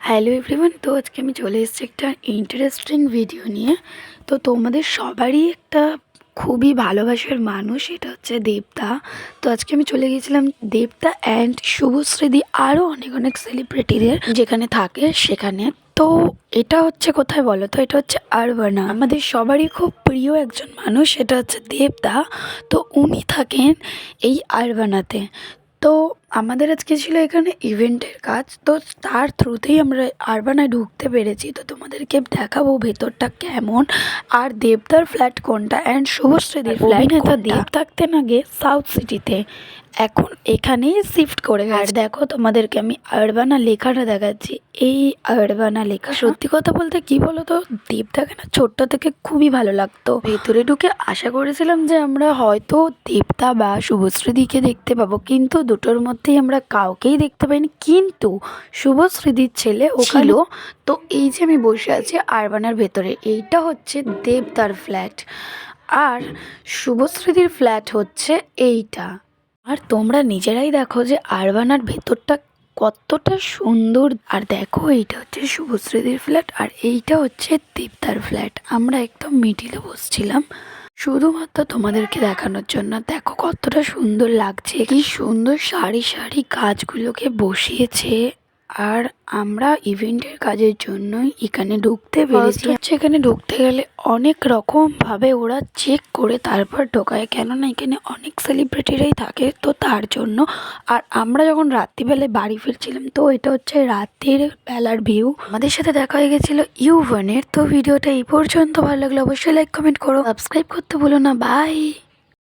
Hello everyone, তো আজকে আমি চলে এসেছি একটা ইন্টারেস্টিং ভিডিও নিয়ে। তো তোমাদের সবারই একটা খুবই ভালোবাসার মানুষ, এটা হচ্ছে দেবদা। তো আজকে আমি চলে গিয়েছিলাম দেবদা অ্যান্ড শুভশ্রীদি আরও অনেক অনেক সেলিব্রিটিদের যেখানে থাকে সেখানে। তো এটা হচ্ছে কোথায় বলো তো, এটা হচ্ছে আরবানা, আমাদের সবারই খুব প্রিয় একজন মানুষ, এটা হচ্ছে দেবদা। তো উনি থাকেন এই আরবানাতে। তো আমাদের আজকে ছিল এখানে ইভেন্টের কাজ, তো তার থ্রুতেই আমরা আরবানায় ঢুকতে পেরেছি। তো তোমাদেরকে দেখাবো ভেতরটা কেমন, আর দেবদার ফ্ল্যাট কোনটা অ্যান্ড শুভশ্রীদের ফ্ল্যাট। অভিনেতা দেব থাকতেন আগে সাউথ সিটিতে, এখন এখানেই শিফট করে গেছে। আর দেখো তোমাদেরকে আমি আরবানা লেখাটা দেখাচ্ছি, এই আরবানা লেখা। সত্যি কথা বলতে কি বলো তো, দেবদাকে না ছোট্ট থেকে খুবই ভালো লাগতো। ভেতরে ঢুকে আশা করেছিলাম যে আমরা হয়তো দেবদা বা শুভশ্রীদিকে দেখতে পাবো, কিন্তু দুটোর মধ্যেই আমরা কাউকেই দেখতে পাইনি। কিন্তু শুভশ্রীদির ছেলে ও ছিল। তো এই যে আমি বসে আছি আরবানার ভেতরে, এইটা হচ্ছে দেবদার ফ্ল্যাট, আর শুভশ্রীদির ফ্ল্যাট হচ্ছে এইটা। আর তোমরা নিজেরাই দেখো যে আরবানার ভেতরটা কতটা সুন্দর। আর দেখো এইটা হচ্ছে শুভশ্রীদির ফ্ল্যাট, আর এইটা হচ্ছে দেবদার ফ্ল্যাট। আমরা একদম মিডিলে বসছিলাম শুধুমাত্র তোমাদেরকে দেখানোর জন্য। দেখো কতটা সুন্দর লাগছে, কি সুন্দর সারি সারি গাছগুলোকে বসিয়েছে। আর আমরা ইভেন্টের কাজের জন্যই এখানে ঢুকতে পেরেছি। এখানে ঢুকতে গেলে অনেক রকম ভাবে ওরা চেক করে তারপর ঢোকায়, কেননা এখানে অনেক সেলিব্রিটিরাই থাকে, তো তার জন্য। আর আমরা যখন রাত্রিবেলায় বাড়ি ফিরছিলাম, তো এটা হচ্ছে রাতের বেলার ভিউ। আমাদের সাথে দেখা হয়ে গেছিলো ইউ1-এর। তো ভিডিওটা এই পর্যন্ত ভালো লাগলে অবশ্যই লাইক কমেন্ট করো, সাবস্ক্রাইব করতে ভুলো না। বাই।